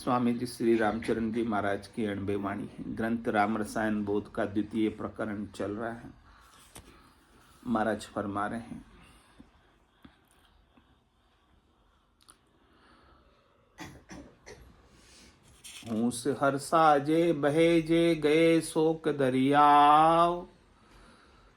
स्वामी जी श्री रामचरण जी महाराज की अणबे वाणी ग्रंथ राम रसायन बोध का द्वितीय प्रकरण चल रहा है। महाराज फरमा रहे हैं, हूस हर्षा जे बहे जे गए शोक दरियाव,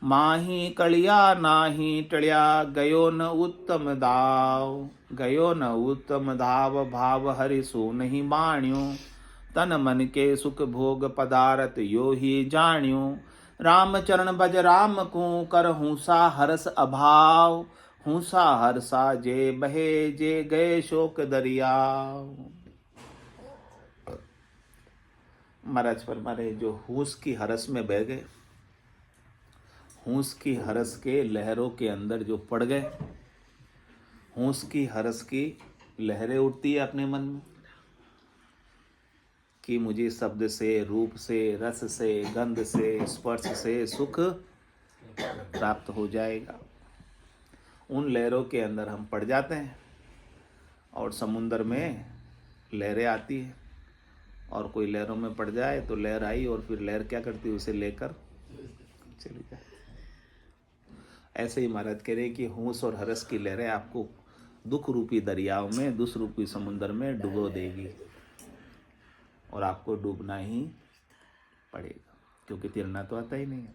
माही कलिया नाही टळ्या गयो न उत्तम दाव। गयो न उत्तम धाव भाव हरिसु नहीं बाण्यो, तन मन के सुख भोग पदारथ यो ही जाण्यो। राम चरण भज राम को कर हूसा हरस अभाव, हूसा हरसा जे बहे जे गए शोक दरियाव। महाराज फरमा रहे, जो हूस की हरस में बह गए, हूस की हरस के लहरों के अंदर जो पड़ गए, हूस की हरस की लहरें उठती है अपने मन में कि मुझे शब्द से, रूप से, रस से, गंध से, स्पर्श से सुख प्राप्त हो जाएगा। उन लहरों के अंदर हम पड़ जाते हैं और समुंदर में लहरें आती है, और कोई लहरों में पड़ जाए तो लहर आई और फिर लहर क्या करती है, उसे लेकर चली जाए। ऐसे ही महाराज कह रहे हैं कि हूस और हरस की लहरें आपको दुख रूपी दरियाओं में, दुख रूपी समुद्र में डुबो देगी और आपको डूबना ही पड़ेगा, क्योंकि तैरना तो आता ही नहीं है।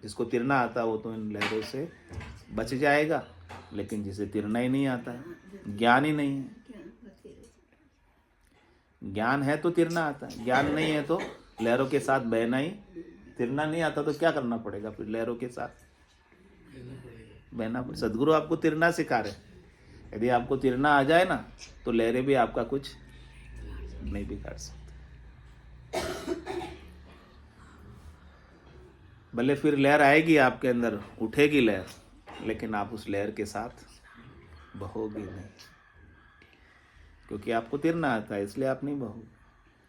जिसको तैरना आता वो तो इन लहरों से बच जाएगा, लेकिन जिसे तैरना ही नहीं आता है, ज्ञान ही नहीं है। ज्ञान है तो तैरना आता है, ज्ञान नहीं है तो लहरों के साथ बहना ही। तैरना नहीं आता तो क्या करना पड़ेगा फिर, लहरों के साथ बहना पड़ेगा। सदगुरु आपको तैरना सिखा रहे। यदि आपको तैरना आ जाए ना तो लहरें भी आपका कुछ नहीं बिगाड़ सकती। भले फिर लहर आएगी आपके अंदर, उठेगी लहर, लेकिन आप उस लहर के साथ बहोगे नहीं, क्योंकि आपको तैरना आता है, इसलिए आप नहीं बहोगे।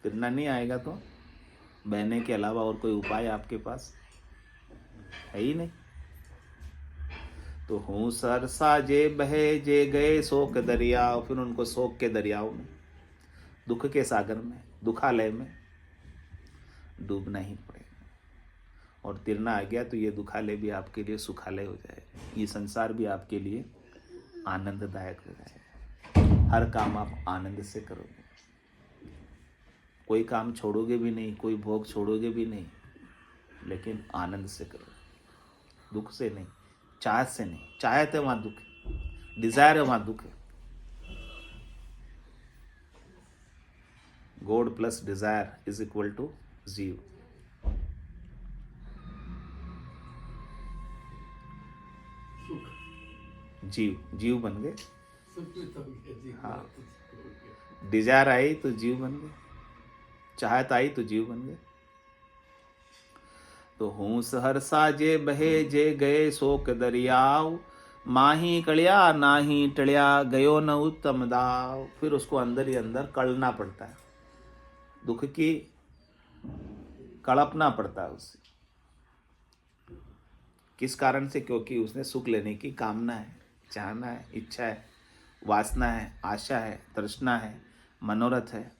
तैरना नहीं आएगा तो बहने के अलावा और कोई उपाय आपके पास है ही नहीं। तो हूँ सरसा जे बहे जे गए शोक दरियाव, फिर उनको शोक के दरियाव में, दुख के सागर में, दुखालय में डूबना ही पड़ेगा। और तैरना आ गया तो ये दुखालय भी आपके लिए सुखालय हो जाएगा, ये संसार भी आपके लिए आनंददायक हो जाएगा। हर काम आप आनंद से करोगे, कोई काम छोड़ोगे भी नहीं, कोई भोग छोड़ोगे भी नहीं, लेकिन आनंद से करोगे, दुख से नहीं, चाहत से नहीं। चाहत है वहां दुख है, डिजायर है वहां दुख है। God plus desire is equal to जीव। जीव जीव बन गए। हाँ, डिजायर आई तो जीव बन गए, चाहत आई तो जीव बन गए। तो हूस हरसा जे बहे जे गए शोक दरियाव, माही कलिया नाही टळ्या गयो न उत्तम दाव। फिर उसको अंदर ही अंदर कड़ना पड़ता है, दुख की कड़पना पड़ता है उससे। किस कारण से? क्योंकि उसने सुख लेने की कामना है, चाहना है, इच्छा है, वासना है, आशा है, तृष्णा है, मनोरथ है,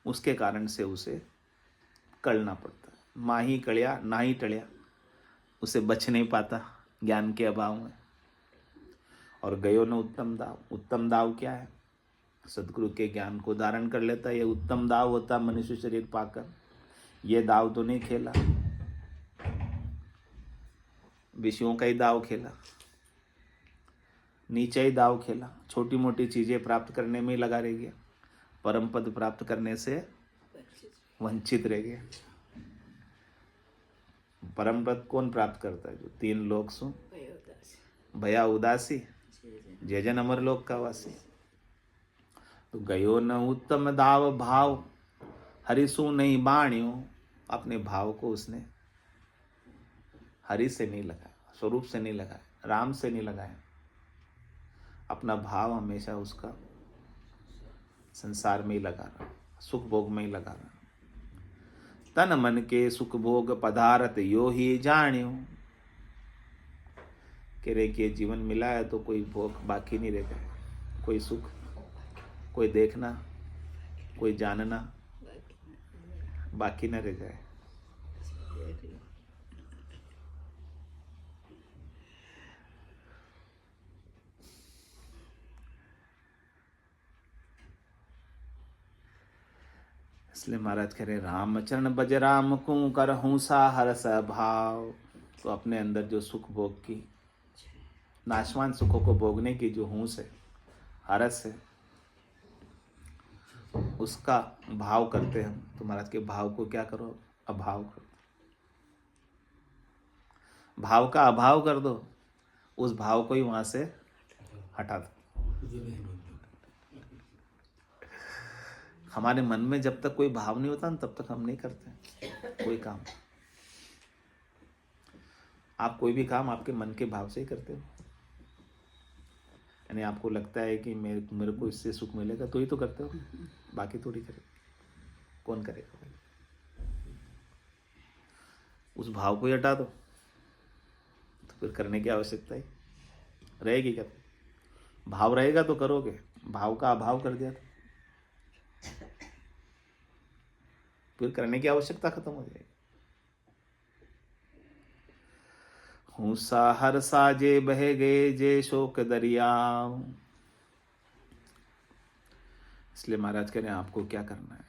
उसके कारण से उसे कड़ना पड़ता है। माही कड़िया नाही टळ्या, उसे बच नहीं पाता ज्ञान के अभाव में। और गयो न उत्तम दाव। उत्तम दाव क्या है? सदगुरु के ज्ञान को धारण कर लेता है, ये उत्तम दाव होता मनुष्य शरीर पाकर। ये दाव तो नहीं खेला, विषयों का ही दाव खेला, नीचे ही दाव खेला, छोटी मोटी चीजें प्राप्त करने में ही लगा रह गया, परम पद प्राप्त करने से वंचित रह गया। परम पद कौन प्राप्त करता है? जो तीन लोक सु भया उदासी, जय जन अमर लोक का वासी। तो गयो न उत्तम दाव भाव, हरिसु नहीं बाण्यो। अपने भाव को उसने हरि से नहीं लगाया, स्वरूप से नहीं लगाया, राम से नहीं लगाया। अपना भाव हमेशा उसका संसार में ही लगा रहा, सुख भोग में ही लगा रहा। तन मन के सुख भोग पदारथ यो ही जाण्यो। कह रहे कि जीवन मिला है तो कोई भोग बाकी नहीं रह गया, कोई सुख, कोई देखना, कोई जानना बाकी न रह जाए। इसलिए महाराज कह रहे राम चरण बज राम को करहूं सा हरस भाव। तो अपने अंदर जो सुख भोग की, नाशवान सुखों को भोगने की जो हूस है, हरस है, उसका भाव करते हम। तो महाराज के भाव को क्या करो? अभाव कर दो। भाव का अभाव कर दो, उस भाव को ही वहां से हटा दो। हमारे मन में जब तक कोई भाव नहीं होता ना, तब तक हम नहीं करते कोई काम। आप कोई भी काम आपके मन के भाव से ही करते हो। यानी आपको लगता है कि मेरे को इससे सुख मिलेगा तो ही तो करते हो, बाकी थोड़ी करे। कौन करेगा? उस भाव को ही हटा दो, तो फिर करने की आवश्यकता ही रहेगी क्या? भाव रहेगा तो करोगे, भाव का अभाव कर दिया तो फिर करने की आवश्यकता खत्म हो जाएगी। हूसा हर साजे बहे गए जे शोक दरिया। इसलिए महाराज कह रहे हैं आपको क्या करना है?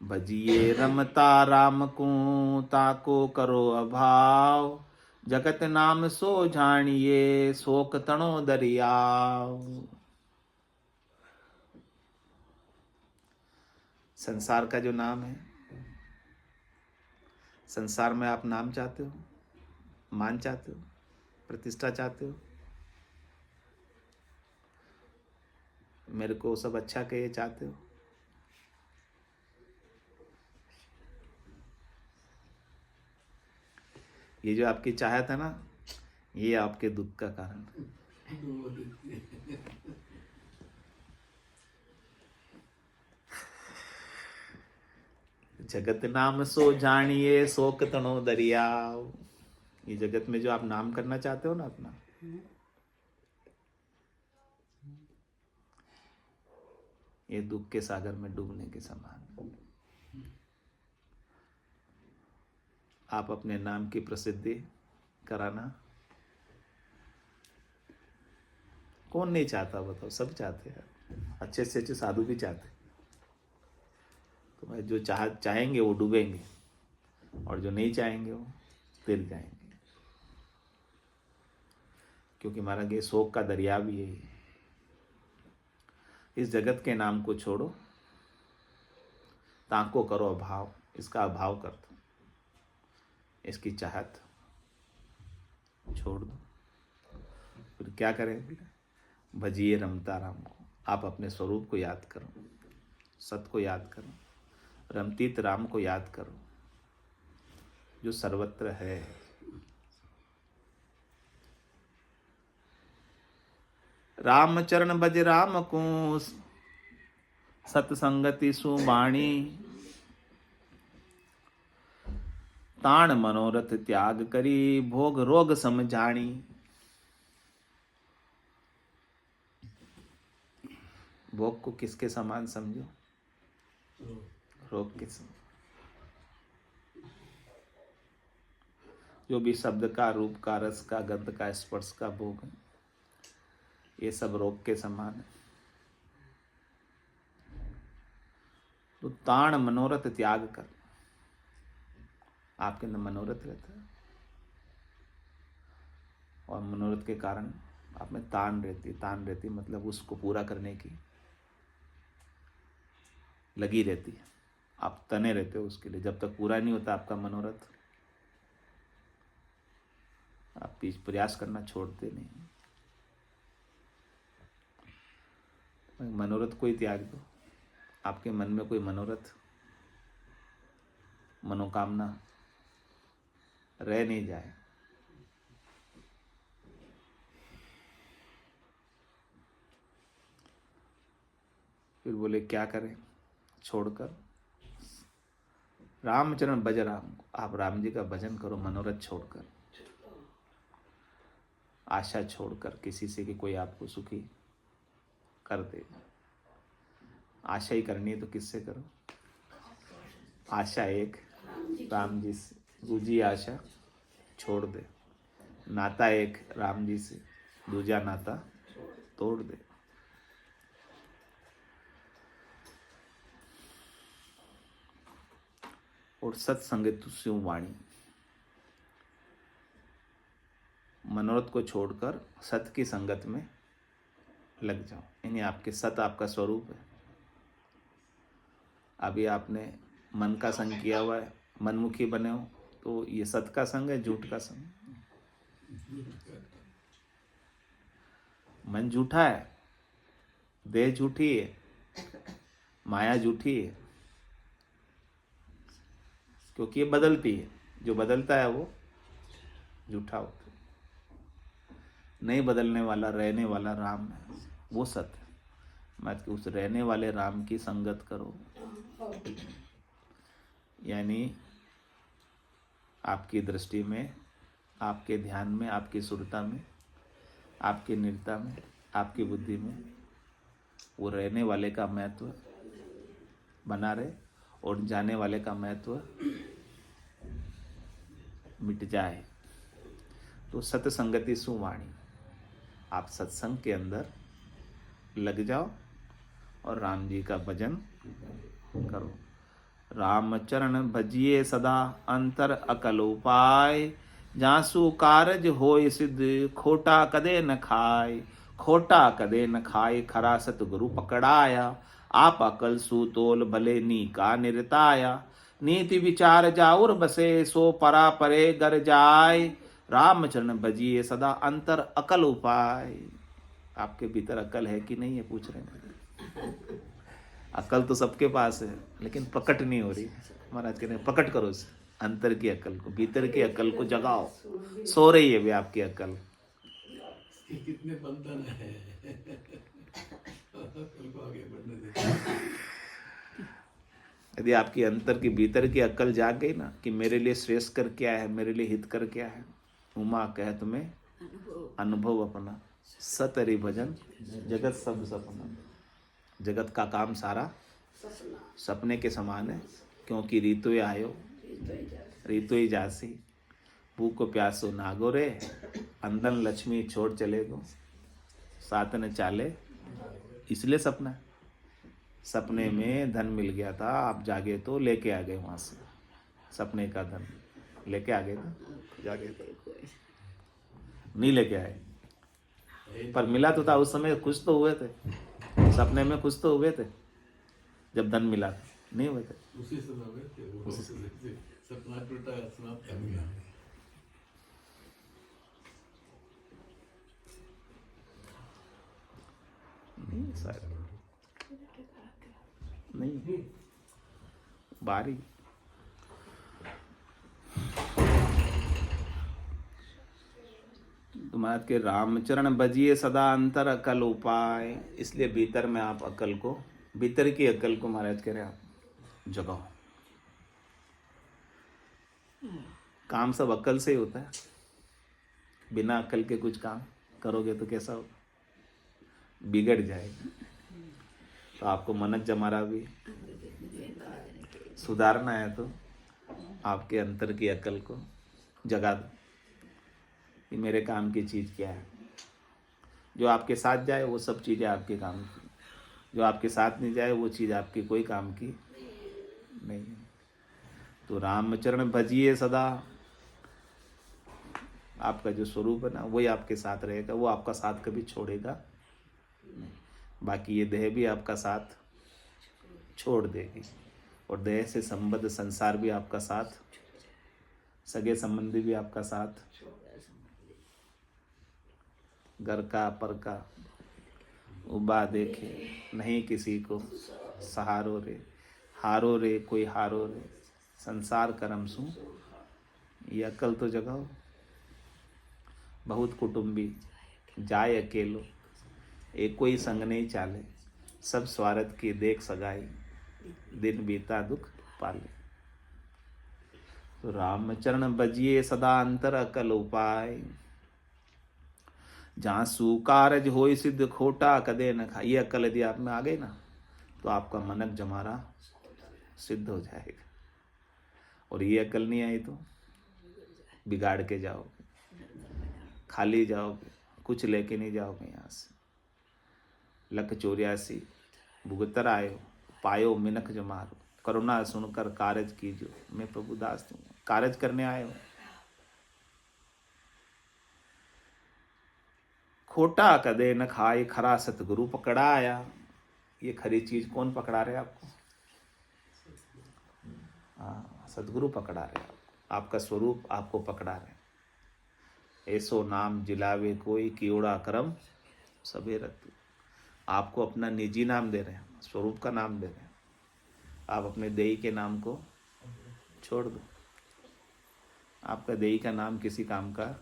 भजिए रमता राम को ताको करो अभाव। जगत नाम सो जानिए शोक तणो दरिया। संसार का जो नाम है, संसार में आप नाम चाहते हो, मान चाहते हो, प्रतिष्ठा चाहते हो, मेरे को सब अच्छा कहे चाहते हो। ये जो आपकी चाहत है ना, ये आपके दुख का कारण है। जगत नाम सो जानिए शोक तणो दरिया। ये जगत में जो आप नाम करना चाहते हो ना अपना, ये दुख के सागर में डूबने के समान। आप अपने नाम की प्रसिद्धि कराना कौन नहीं चाहता? बताओ, सब चाहते हैं। अच्छे से अच्छे साधु भी चाहते हैं। तो भाई जो चाहेंगे वो डूबेंगे, और जो नहीं चाहेंगे वो तिर जाएंगे। क्योंकि महाराज ये शोक का दरिया भी है। इस जगत के नाम को छोड़ो, ताको करो अभाव। इसका अभाव कर दो, इसकी चाहत छोड़ दो। फिर क्या करें? भजिए रमता राम को। आप अपने स्वरूप को याद करो, सत को याद करो, रमतीत राम को याद करो, जो सर्वत्र है। राम चरण बज राम को सतसंगति सुबाणी। ताण मनोरथ त्याग करी भोग रोग समझाणी। भोग को किसके समान समझो? रोग के समान। जो भी शब्द का, रूप का, रस का, गंध का, स्पर्श का भोग है, ये सब रोग के समान है। तो ताण मनोरथ त्याग कर। आपके अंदर मनोरथ रहता है, और मनोरथ के कारण आप में तान रहती। तान रहती मतलब उसको पूरा करने की लगी रहती है। आप तने रहते हो उसके लिए। जब तक पूरा नहीं होता आपका मनोरथ, आप प्रयास करना छोड़ते नहीं। मनोरथ को ही त्याग दो। आपके मन में कोई मनोरथ, मनोकामना रह नहीं जाए। फिर बोले क्या करें? छोड़कर रामचरण भज राम। आप राम जी का भजन करो, मनोरथ छोड़कर, आशा छोड़कर किसी से कि कोई आपको सुखी कर देगा। आशा ही करनी है तो किससे करो? आशा एक राम जी से, दूजी आशा छोड़ दे। नाता एक राम जी से, दूजा नाता तोड़ दे। और सत्संग स्यु वाणी, मनोरथ को छोड़कर सत की संगत में लग जाओ। यानी आपके सत आपका स्वरूप है। अभी आपने मन का संग किया हुआ है, मनमुखी बने हो, तो ये सत का संग है, झूठ का संग? मन झूठा है, देह झूठी है, माया झूठी है, क्योंकि ये बदलती है। जो बदलता है वो झूठा होता है। नहीं बदलने वाला, रहने वाला राम है, वो सत्य है। मत कि उस रहने वाले राम की संगत करो। यानी आपकी दृष्टि में, आपके ध्यान में, आपकी सुरता में, आपकी निरता में, आपकी बुद्धि में वो रहने वाले का महत्व बना रहे और जाने वाले का महत्व मिट जाए। तो सत्संगति सुवाणी, आप सत्संग के अंदर लग जाओ और राम जी का भजन करो। राम चरण भजिए सदा अंतर अकल उपाय, जासु कारज होय सिद्ध खोटा कदे न खाय। खोटा कदे न खाए खरा सतगुरु पकड़ाया, आप अकल सुतोल भले नी का निरताया। नीति विचार जाउर बसे सो परा परे गर जाय, रामचरण भजिए सदा अंतर अकल उपाय। आपके भीतर अकल है कि नहीं है पूछ रहे हैं। अकल तो सबके पास है, लेकिन प्रकट नहीं हो रही। महाराज कह रहे हैं प्रकट करो इस अंतर की अकल को, भीतर की अकल को जगाओ। सो रही है वे आपकी अकल। कितने बंधन है अकल को आगे बढ़ने देते। यदि आपकी अंतर की भीतर की अकल जाग गई ना कि मेरे लिए श्रेष्ठ कर क्या है, मेरे लिए हित कर क्या है, उमा कह तुम्हें अनुभव अपना। सतरि भजन जगत सब सपना। जगत का काम सारा सपने के समान है, क्योंकि ऋतु आयो ऋतु ही जासी। भूख को प्यासो नागो रे, अंदन लक्ष्मी छोड़ चले गो। साथ न चाले, इसलिए सपना। सपने में धन मिल गया था, आप जागे तो लेके आ गए वहां से। सपने का धन लेके आ गए ना, जागे तो नहीं लेके आए, पर मिला तो था। उस समय खुश तो हुए थे, सपने में खुश तो हुए थे जब धन मिला था, नहीं हुए थे? उसी समय में थे वो, सपना टूटा, समाप्त हो गया। नहीं शायद नहीं, बारी। तुम्हारे के रामचरण बजिए सदा अंतर अकल उपाय। इसलिए भीतर में आप अकल को, भीतर की अकल को महाराज कह रहे हैं आप जगाओ। काम सब अकल से ही होता है। बिना अकल के कुछ काम करोगे तो कैसा होगा? बिगड़ जाएगा। तो आपको मनक जमारा भी सुधारना है तो आपके अंतर की अकल को जगा दो कि मेरे काम की चीज़ क्या है। जो आपके साथ जाए वो सब चीज़ें आपके काम की, जो आपके साथ नहीं जाए वो चीज़ आपकी कोई काम की नहीं है। तो रामचरण भजिए सदा, आपका जो स्वरूप है ना वही आपके साथ रहेगा, वो आपका साथ कभी छोड़ेगा नहीं। बाकी ये देह भी आपका साथ छोड़ देगी, और देह से संबद्ध संसार भी आपका साथ, सगे संबंधी भी आपका साथ, घर का पर का उबा देखे नहीं किसी को सहारो रे। हारो रे कोई हारो रे, संसार करम सु ये अकल तो जगाओ। बहुत कुटुंबी जाए अकेलो, एक कोई संग नहीं चाले। सब स्वार्थ की देख सगाई, दिन बीता दुख पाले। तो रामचरण बजिए सदा अंतर अकल उपाय, जहाँ सुकारज होय सिद्ध खोटा कदे न खा। ये अकल यदि आप में आ गई ना तो आपका मनक जमारा सिद्ध हो जाएगा। और ये अकल नहीं आई तो बिगाड़ के जाओगे, खाली जाओगे, कुछ लेके नहीं जाओगे यहाँ से। लख 84 भुगतर आयो, पायो मिनख जमारो, करुणा सुनकर कारज कीजो, मैं प्रभु दास हूँ, कारज करने आए हो। खोटा कदे न खाए, खरा सतगुरु पकड़ा आया। ये खरी चीज कौन पकड़ा रहे आपको? हाँ, सतगुरु पकड़ा रहे आपका स्वरूप आपको पकड़ा रहे। ऐसो नाम जिलावे कोई कीड़ा करम सबे रतु। आपको अपना निजी नाम दे रहे हैं, स्वरूप का नाम दे रहे हैं। आप अपने देही के नाम को छोड़ दो। आपका देही का नाम किसी काम का,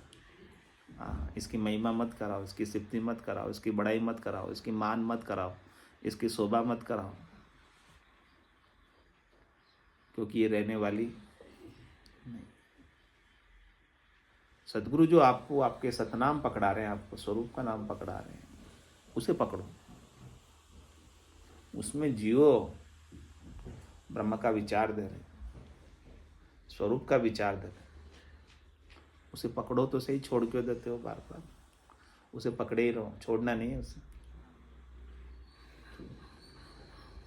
इसकी महिमा मत कराओ, इसकी सिफती मत कराओ, इसकी बड़ाई मत कराओ, इसकी मान मत कराओ, इसकी शोभा मत कराओ, क्योंकि ये रहने वाली नहीं। सतगुरु जो आपको आपके सतनाम पकड़ा रहे हैं, आपको स्वरूप का नाम पकड़ा रहे हैं, उसे पकड़ो, उसमें जियो। ब्रह्म का विचार दे रहे, स्वरूप का विचार दे रहे, उसे पकड़ो तो सही। छोड़ क्यों देते हो बार बार? उसे पकड़े ही रहो, छोड़ना नहीं है उसे।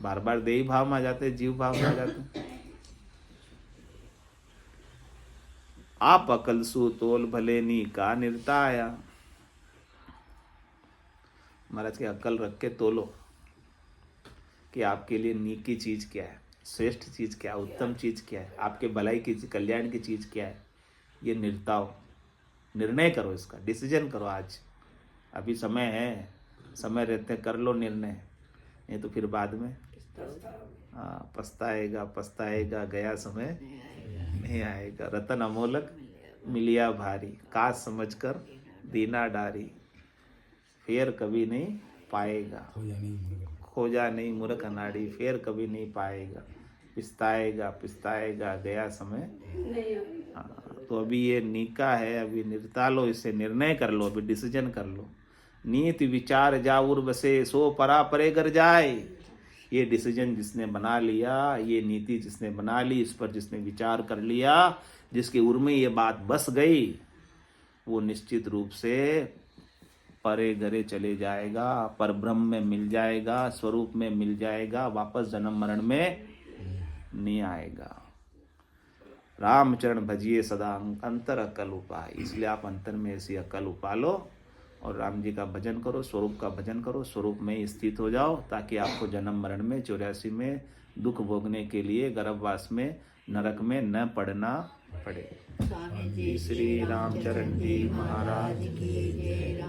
बार बार देही भाव में आ जाते, जीव भाव में आ जाते। आप अकल सु तोल भले नी का निर्ताया। महाराज की अकल रख के तोलो कि आपके लिए नीक की चीज क्या है, श्रेष्ठ चीज क्या है, उत्तम चीज क्या है, आपके भलाई की कल्याण की चीज क्या है। ये निर्ताओ, निर्णय करो, इसका डिसीजन करो। आज अभी समय है, समय रहते कर लो निर्णय, नहीं तो फिर बाद में पछताएगा, पछताएगा, गया समय नहीं आएगा। रतन अमोलक मिलिया भारी, काज समझकर दीना डारी, फिर कभी नहीं पाएगा। खोजा नहीं मूर्ख अनाड़ी, फिर कभी नहीं पाएगा। पिछताएगा, पिछताएगा, गया समय। तो अभी ये नीका है, अभी निर्ता लो, इसे निर्णय कर लो, अभी डिसीजन कर लो। नीति विचार जाऊर बसे, सो परा परे कर जाए। ये डिसीजन जिसने बना लिया, ये नीति जिसने बना ली, इस पर जिसने विचार कर लिया, जिसके उर में ये बात बस गई, वो निश्चित रूप से परे गरे चले जाएगा, पर ब्रह्म में मिल जाएगा, स्वरूप में मिल जाएगा, वापस जन्म मरण में नहीं आएगा। रामचरण भजिए सदा अंतर अकल उपाय। इसलिए आप अंतर में ऐसी अकल उपालो और राम जी का भजन करो, स्वरूप का भजन करो, स्वरूप में ही स्थित हो जाओ, ताकि आपको जन्म मरण में 84 में दुख भोगने के लिए गर्भवास में नरक में न पड़ना पड़े। श्री रामचरण जी महाराज की जय,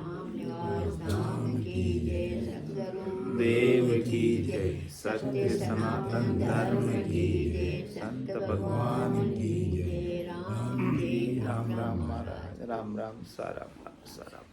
देव की जय, सत्य सनातन धर्म की जय, संत भगवान की जय। राम राम महाराज, राम राम, साराम राम, साराम।